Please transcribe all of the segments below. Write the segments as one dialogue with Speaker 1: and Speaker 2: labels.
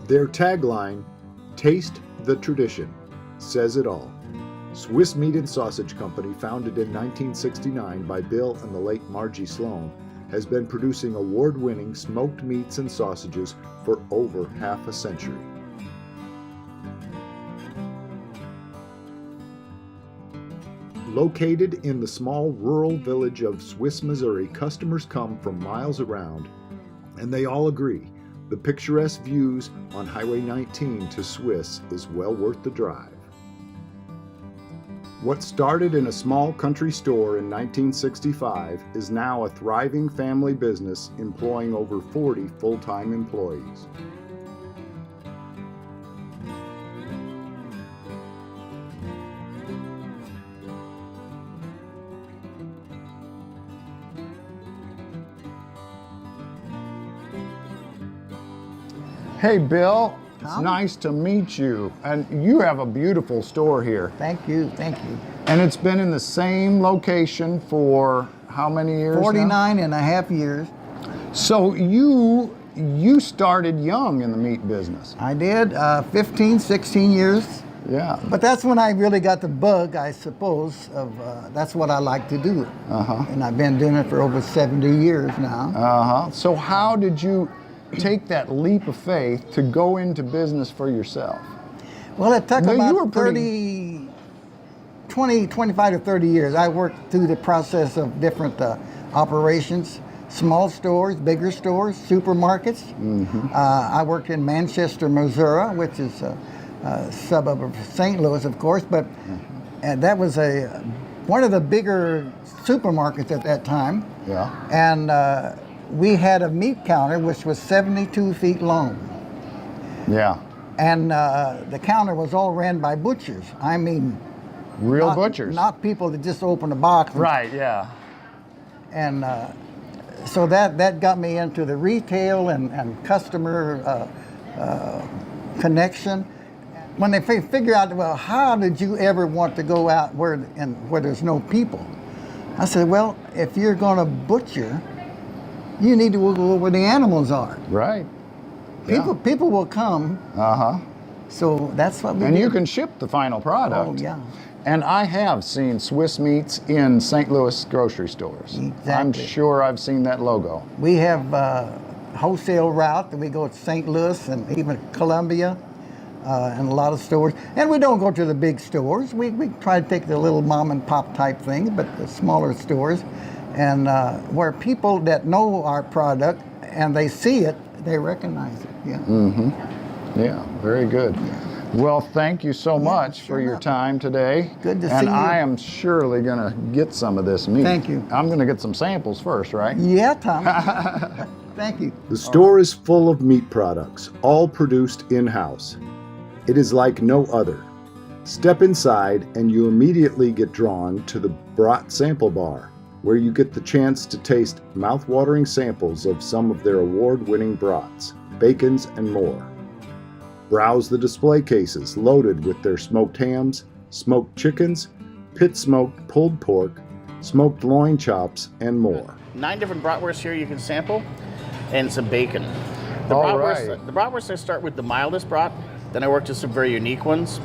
Speaker 1: Their tagline, "Taste the Tradition," says it all. Swiss Meat and Sausage Company, founded in 1969 by Bill and the late Margie Sloan, has been producing award-winning smoked meats and sausages for over half a century. Located in the small rural village of Swiss, Missouri, customers come from miles around, and they all agree the picturesque views on Highway 19 to Swiss is well worth the drive. What started in a small country store in 1965 is now a thriving family business employing over 40 full-time employees.
Speaker 2: Hey, Bill, it's
Speaker 3: Tom?
Speaker 2: nice to meet you. And you have a beautiful store here.
Speaker 3: Thank you, thank you.
Speaker 2: And it's been in the same location for how many years now?
Speaker 3: 49 and a half years.
Speaker 2: So you started young in the meat business.
Speaker 3: I did 15, 16 years.
Speaker 2: Yeah.
Speaker 3: But that's when I really got the bug, I suppose, of that's what I like to do. And I've been doing it for over 70 years now.
Speaker 2: So how did you take that leap of faith to go into business for yourself?
Speaker 3: Well, it took
Speaker 2: No, you were
Speaker 3: about
Speaker 2: pretty-
Speaker 3: 25 to 30 years. I worked through the process of different operations, small stores, bigger stores, supermarkets. I worked in Manchester, Missouri, which is a suburb of St. Louis, of course, but that was one of the bigger supermarkets at that time.
Speaker 2: Yeah.
Speaker 3: And we had a meat counter which was 72 feet long.
Speaker 2: Yeah.
Speaker 3: And the counter was all ran by butchers. I mean,
Speaker 2: Real butchers.
Speaker 3: Not people that just open a box.
Speaker 2: Right, yeah.
Speaker 3: And so that got me into the retail and customer connection. When they figure out, well, how did you ever want to go out where there's no people? I said, well, if you're going to butcher, you need to go where the animals are.
Speaker 2: Right.
Speaker 3: People will come. So that's what we
Speaker 2: And
Speaker 3: did.
Speaker 2: you can ship the final product.
Speaker 3: Oh, yeah.
Speaker 2: And I have seen Swiss Meats in St. Louis grocery stores.
Speaker 3: Exactly.
Speaker 2: I'm sure I've seen that logo.
Speaker 3: We have wholesale route that we go to St. Louis and even Columbia and a lot of stores. And we don't go to the big stores. We try to take the little mom and pop type things, but the smaller stores. And where people that know our product and they see it, they recognize it. Yeah.
Speaker 2: Yeah, very good. Well, thank you so much for your time today.
Speaker 3: Good to see
Speaker 2: And
Speaker 3: you.
Speaker 2: I am surely going to get some of this meat.
Speaker 3: Thank you.
Speaker 2: I'm going to get some samples first, right?
Speaker 3: Yeah, Tom. Thank you.
Speaker 1: The store is full of meat products, all produced in-house. It is like no other. Step inside and you immediately get drawn to the Brat Sample Bar, where you get the chance to taste mouth-watering samples of some of their award-winning brats, bacons, and more. Browse the display cases loaded with their smoked hams, smoked chickens, pit-smoked pulled pork, smoked loin chops, and more.
Speaker 4: 9 different bratwursts here you can sample, and some bacon. The
Speaker 2: All
Speaker 4: bratwurst,
Speaker 2: right.
Speaker 4: the bratwurst I start with the mildest brat, then I work to some very unique ones,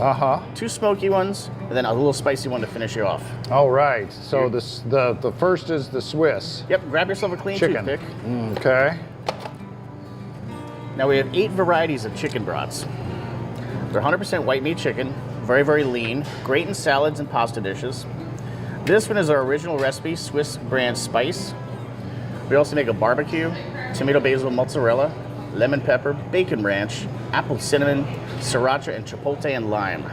Speaker 4: 2 smoky ones, and then a little spicy one to finish you off.
Speaker 2: All right. So the first is the Swiss.
Speaker 4: Yep, grab yourself a clean
Speaker 2: Chicken.
Speaker 4: toothpick.
Speaker 2: Okay.
Speaker 4: Now we have 8 varieties of chicken brats. They're 100% white meat chicken, very, very lean, great in salads and pasta dishes. This one is our original recipe, Swiss brand spice. We also make a barbecue, tomato basil mozzarella, lemon pepper, bacon ranch, apple cinnamon, sriracha, and chipotle and lime.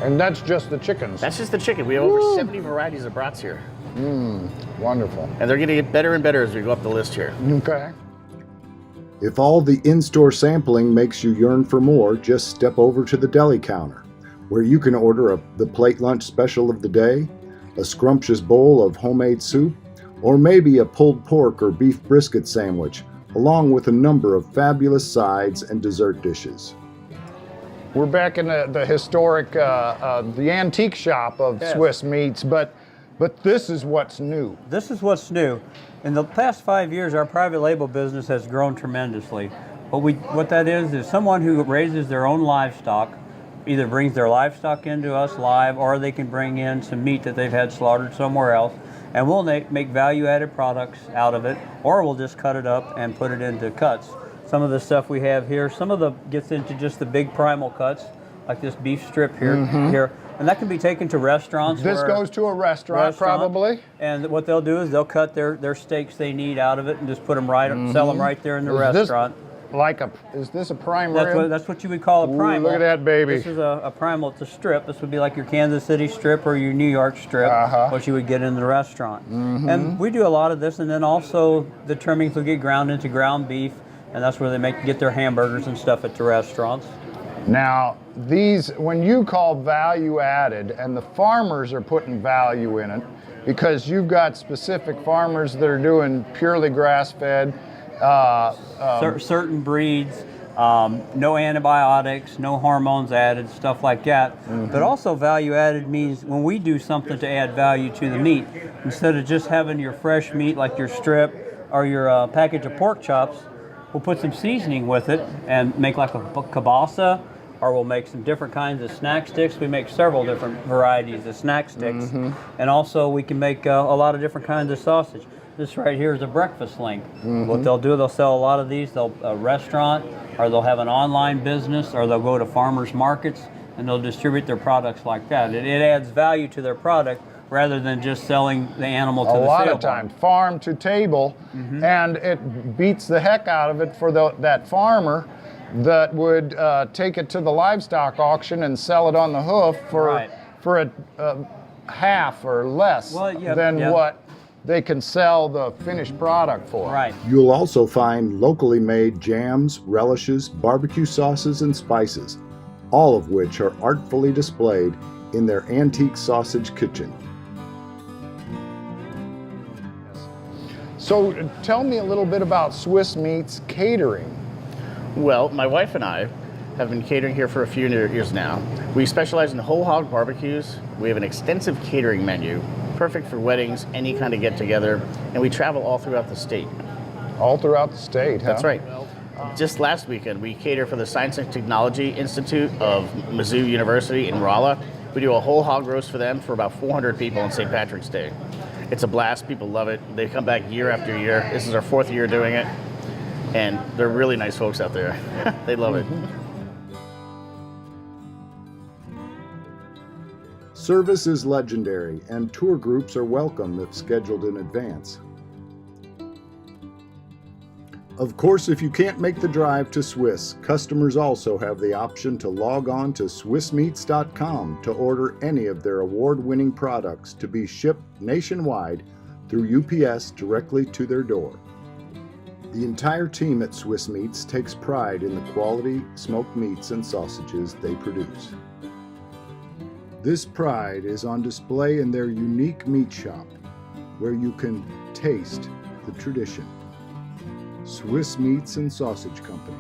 Speaker 2: And that's just the chickens.
Speaker 4: That's just the chicken. We have over 70 varieties of brats here.
Speaker 2: Wonderful.
Speaker 4: And they're going to get better and better as we go up the list here.
Speaker 2: Okay.
Speaker 1: If all the in-store sampling makes you yearn for more, just step over to the deli counter, where you can order the plate lunch special of the day, a scrumptious bowl of homemade soup, or maybe a pulled pork or beef brisket sandwich, along with a number of fabulous sides and dessert dishes.
Speaker 2: We're back in the historic, the antique shop of
Speaker 5: Yes.
Speaker 2: Swiss Meats, but this is what's new.
Speaker 5: This is what's new. In the past 5 years, our private label business has grown tremendously. What that is someone who raises their own livestock, either brings their livestock into us live, or they can bring in some meat that they've had slaughtered somewhere else, and we'll make value-added products out of it, or we'll just cut it up and put it into cuts. Some of the stuff we have here, some of the gets into just the big primal cuts, like this beef strip here, and that can be taken to restaurants.
Speaker 2: This goes to a restaurant, probably.
Speaker 5: And what they'll do is they'll cut their steaks they need out of it and just put them right, sell them right there in the restaurant.
Speaker 2: Is this a prime rib?
Speaker 5: That's what you would call a primal.
Speaker 2: Look at that baby.
Speaker 5: This is a primal. It's a strip. This would be like your Kansas City strip or your New York strip, what you would get in the restaurant. And we do a lot of this, and then also the trimmings will get ground into ground beef, and that's where they get their hamburgers and stuff at the restaurants.
Speaker 2: Now, these, when you call value added, and the farmers are putting value in it, because you've got specific farmers that are doing purely grass-fed,
Speaker 5: certain breeds, no antibiotics, no hormones added, stuff like that. But also value added means when we do something to add value to the meat, instead of just having your fresh meat like your strip or your package of pork chops, we'll put some seasoning with it and make like a kielbasa, or we'll make some different kinds of snack sticks. We make several different varieties of snack sticks. And also we can make a lot of different kinds of sausage. This right here is a breakfast link. What they'll do, they'll sell a lot of these. They'll a restaurant, or they'll have an online business, or they'll go to farmers markets and they'll distribute their products like that. It adds value to their product rather than just selling the animal to the sale.
Speaker 2: A lot of time, farm to table, and it beats the heck out of it for that farmer that would take it to the livestock auction and sell it on the hoof for a half or less than what they can sell the finished product for.
Speaker 5: Right.
Speaker 1: You'll also find locally made jams, relishes, barbecue sauces, and spices, all of which are artfully displayed in their antique sausage kitchen.
Speaker 2: So tell me a little bit about Swiss Meats Catering.
Speaker 4: Well, my wife and I have been catering here for a few years now. We specialize in whole hog barbecues. We have an extensive catering menu, perfect for weddings, any kind of get-together, and we travel all throughout the state.
Speaker 2: All throughout the state, huh?
Speaker 4: That's right. Just last weekend, we cater for the Science and Technology Institute of Mizzou University in Rolla. We do a whole hog roast for them for about 400 people on St. Patrick's Day. It's a blast. People love it. They come back year after year. This is our 4th year doing it, and they're really nice folks out there. They love it.
Speaker 1: Service is legendary, and tour groups are welcome if scheduled in advance. Of course, if you can't make the drive to Swiss, customers also have the option to log on to SwissMeats.com to order any of their award-winning products to be shipped nationwide through UPS directly to their door. The entire team at Swiss Meats takes pride in the quality smoked meats and sausages they produce. This pride is on display in their unique meat shop, where you can taste the tradition. Swiss Meats and Sausage Company.